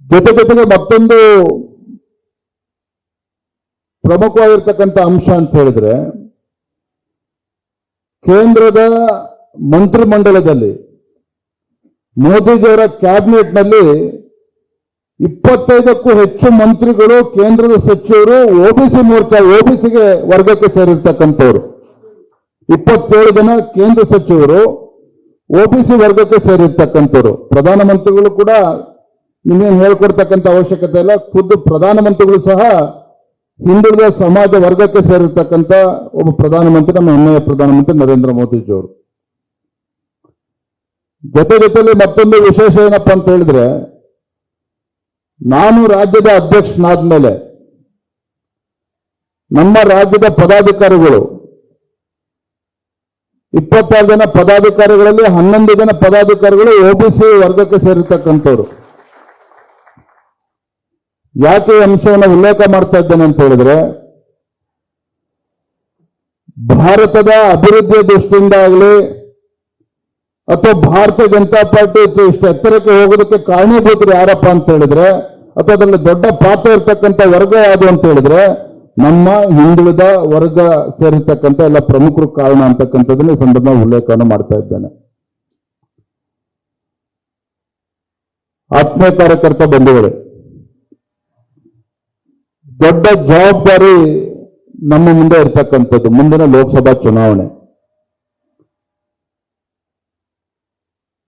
ಜೊತೆಗೆ ಮತ್ತೊಂದು ಪ್ರಮುಖವಾಗಿರ್ತಕ್ಕಂಥ ಅಂಶ ಅಂತ ಹೇಳಿದ್ರೆ, ಕೇಂದ್ರದ ಮಂತ್ರಿಮಂಡಲದಲ್ಲಿ ಮೋದಿಜಿಯವರ ಕ್ಯಾಬಿನೆಟ್ನಲ್ಲಿ 25ಕ್ಕೂ ಹೆಚ್ಚು ಮಂತ್ರಿಗಳು, ಕೇಂದ್ರದ ಸಚಿವರು ಒಬಿಸಿ ಮೋರ್ಚಾ, ಒಬಿಸಿಗೆ ವರ್ಗಕ್ಕೆ ಸೇರಿರ್ತಕ್ಕಂಥವ್ರು. 27 ಜನ ಕೇಂದ್ರ ಸಚಿವರು ಒಬಿಸಿ ವರ್ಗಕ್ಕೆ ಸೇರಿರ್ತಕ್ಕಂಥವ್ರು. ಪ್ರಧಾನಮಂತ್ರಿಗಳು ಕೂಡ ನಿಮ್ಗೇನು ಹೇಳ್ಕೊಡ್ತಕ್ಕಂಥ ಅವಶ್ಯಕತೆ ಇಲ್ಲ, ಖುದ್ದು ಪ್ರಧಾನಮಂತ್ರಿಗಳು ಸಹ ಹಿಂದುಳಿದ ಸಮಾಜ ವರ್ಗಕ್ಕೆ ಸೇರಿರ್ತಕ್ಕಂಥ ಒಬ್ಬ ಪ್ರಧಾನಮಂತ್ರಿ, ನಮ್ಮ ಹೆಮ್ಮೆಯ ಪ್ರಧಾನಮಂತ್ರಿ ನರೇಂದ್ರ ಮೋದಿಜಿಯವರು. ಜೊತೆಲಿ ಮತ್ತೊಂದು ವಿಶೇಷ ಏನಪ್ಪಾ ಅಂತ ಹೇಳಿದ್ರೆ, ನಾನು ರಾಜ್ಯದ ಅಧ್ಯಕ್ಷನಾದ ಮೇಲೆ ನಮ್ಮ ರಾಜ್ಯದ ಪದಾಧಿಕಾರಿಗಳು 26 ಜನ ಪದಾಧಿಕಾರಿಗಳಲ್ಲಿ 11 ಜನ ಪದಾಧಿಕಾರಿಗಳು ಒಬಿಸಿ ವರ್ಗಕ್ಕೆ ಸೇರಿರ್ತಕ್ಕಂಥವ್ರು. ಯಾಕೆ ಈ ಅಂಶವನ್ನು ಉಲ್ಲೇಖ ಮಾಡ್ತಾ ಇದ್ದೇನೆ ಅಂತ ಹೇಳಿದ್ರೆ, ಭಾರತದ ಅಭಿವೃದ್ಧಿಯ ದೃಷ್ಟಿಯಿಂದ ಆಗಲಿ ಅಥವಾ ಭಾರತೀಯ ಜನತಾ ಪಾರ್ಟಿ ಇಷ್ಟು ಎತ್ತರಕ್ಕೆ ಹೋಗೋದಕ್ಕೆ ಕಾರಣೀಭೂತರು ಯಾರಪ್ಪ ಅಂತ ಹೇಳಿದ್ರೆ, ಅಥವಾ ಅದರಲ್ಲಿ ದೊಡ್ಡ ಪಾತ್ರ ಇರ್ತಕ್ಕಂಥ ವರ್ಗ ಯಾವುದು ಅಂತ ಹೇಳಿದ್ರೆ, ನಮ್ಮ ಹಿಂದುಳಿದ ವರ್ಗ ಸೇರಿರ್ತಕ್ಕಂಥ ಎಲ್ಲ ಪ್ರಮುಖರು ಕಾರಣ ಅಂತಕ್ಕಂಥದ್ದನ್ನ ಈ ಸಂದರ್ಭ ಉಲ್ಲೇಖವನ್ನು ಮಾಡ್ತಾ ಇದ್ದೇನೆ. ಆತ್ಮೀಯ ಕಾರ್ಯಕರ್ತ ಬಂಧುಗಳೇ, ದೊಡ್ಡ ಜವಾಬ್ದಾರಿ ನಮ್ಮ ಮುಂದೆ ಇರ್ತಕ್ಕಂಥದ್ದು ಮುಂದಿನ ಲೋಕಸಭಾ ಚುನಾವಣೆ.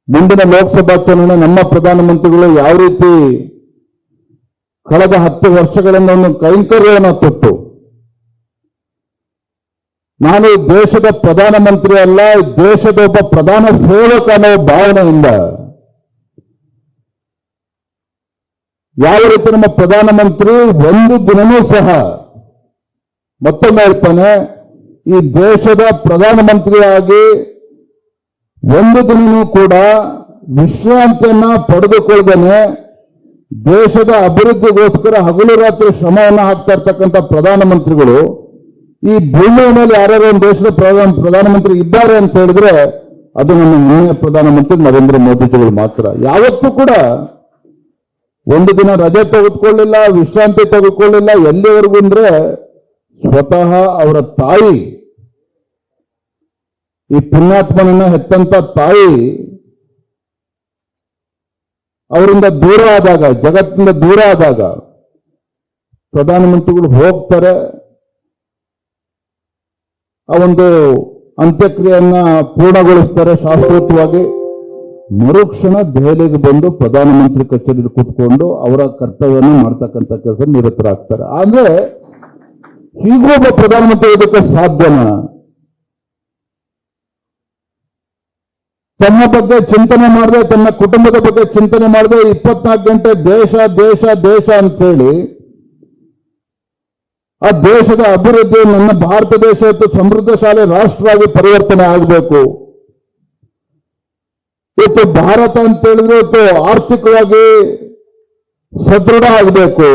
ಮುಂದಿನ ಲೋಕಸಭಾ ಚುನಾವಣೆ ನಮ್ಮ ಪ್ರಧಾನಮಂತ್ರಿಗಳು ಯಾವ ರೀತಿ ಕಳೆದ 10 ವರ್ಷಗಳಿಂದ ಒಂದು ಕೈಂಕರ್ಯವನ್ನು ತೊಟ್ಟು, ನಾನು ದೇಶದ ಪ್ರಧಾನಮಂತ್ರಿ ಅಲ್ಲ, ದೇಶದ ಒಬ್ಬ ಪ್ರಧಾನ ಸೇವಕ ಅನ್ನೋ ಭಾವನೆಯಿಂದ ಯಾವ ರೀತಿ ನಮ್ಮ ಪ್ರಧಾನಮಂತ್ರಿ ಒಂದು ದಿನವೂ ಸಹ, ಮತ್ತೊಮ್ಮೆ ಹೇಳ್ತಾನೆ, ಈ ದೇಶದ ಪ್ರಧಾನಮಂತ್ರಿಯಾಗಿ ಒಂದು ದಿನವೂ ಕೂಡ ವಿಶ್ರಾಂತಿಯನ್ನ ಪಡೆದುಕೊಳ್ಳದೇನೆ ದೇಶದ ಅಭಿವೃದ್ಧಿಗೋಸ್ಕರ ಹಗಲು ರಾತ್ರಿ ಶ್ರಮವನ್ನು ಹಾಕ್ತಾ ಇರ್ತಕ್ಕಂಥ ಪ್ರಧಾನಮಂತ್ರಿಗಳು ಈ ಭೂಮಿಯ ಮೇಲೆ ಯಾರ್ಯಾರು ಒಂದು ದೇಶದ ಪ್ರಧಾನಮಂತ್ರಿ ಇದ್ದಾರೆ ಅಂತ ಹೇಳಿದ್ರೆ ಅದು ನಮ್ಮ ಹೆಮ್ಮೆಯ ಪ್ರಧಾನಮಂತ್ರಿ ನರೇಂದ್ರ ಮೋದಿಜಿಗಳು ಮಾತ್ರ. ಯಾವತ್ತೂ ಕೂಡ ಒಂದು ದಿನ ರಜೆ ತೆಗೆದುಕೊಳ್ಳಿಲ್ಲ, ವಿಶ್ರಾಂತಿ ತೆಗೆದುಕೊಳ್ಳಿಲ್ಲ. ಎಲ್ಲಿವರೆಗೂ ಅಂದ್ರೆ ಸ್ವತಃ ಅವರ ತಾಯಿ, ಈ ಪುಣ್ಯಾತ್ಮನನ್ನ ಹೆತ್ತಂತ ತಾಯಿ ಅವರಿಂದ ದೂರ ಆದಾಗ, ಜಗತ್ತಿನಿಂದ ದೂರ ಆದಾಗ ಪ್ರಧಾನಮಂತ್ರಿಗಳು ಹೋಗ್ತಾರೆ, ಆ ಒಂದು ಅಂತ್ಯಕ್ರಿಯೆಯನ್ನ ಪೂರ್ಣಗೊಳಿಸ್ತಾರೆ ಶಾಶ್ವತವಾಗಿ. ಮರುಕ್ಷಣ ದೆಹಲಿಗೆ ಬಂದು ಪ್ರಧಾನಮಂತ್ರಿ ಕಚೇರಿಯಲ್ಲಿ ಕೂತ್ಕೊಂಡು ಅವರ ಕರ್ತವ್ಯವನ್ನು ಮಾಡ್ತಕ್ಕಂಥ ಕೆಲಸ ನಿರತರಾಗ್ತಾರೆ. ಅಂದ್ರೆ ಹೀಗೂ ಒಬ್ಬ ಪ್ರಧಾನಮಂತ್ರಿ ಇದಕ್ಕೆ ಸಾಧ್ಯನಾ? ತನ್ನ ಬಗ್ಗೆ ಚಿಂತನೆ ಮಾಡದೆ, ತನ್ನ ಕುಟುಂಬದ ಬಗ್ಗೆ ಚಿಂತನೆ ಮಾಡದೆ 24 ಗಂಟೆ ದೇಶ ದೇಶ ದೇಶ ಅಂತೇಳಿ ಆ ದೇಶದ ಅಭಿವೃದ್ಧಿ, ನನ್ನ ಭಾರತ ದೇಶ ಇವತ್ತು ಸಮೃದ್ಧಶಾಲಿ ರಾಷ್ಟ್ರವಾಗಿ ಪರಿವರ್ತನೆ ಆಗಬೇಕು. ಇವತ್ತು ಭಾರತ ಅಂತ ಹೇಳಿದ್ರೆ ಇವತ್ತು ಆರ್ಥಿಕವಾಗಿ ಸದೃಢ ಆಗಬೇಕು.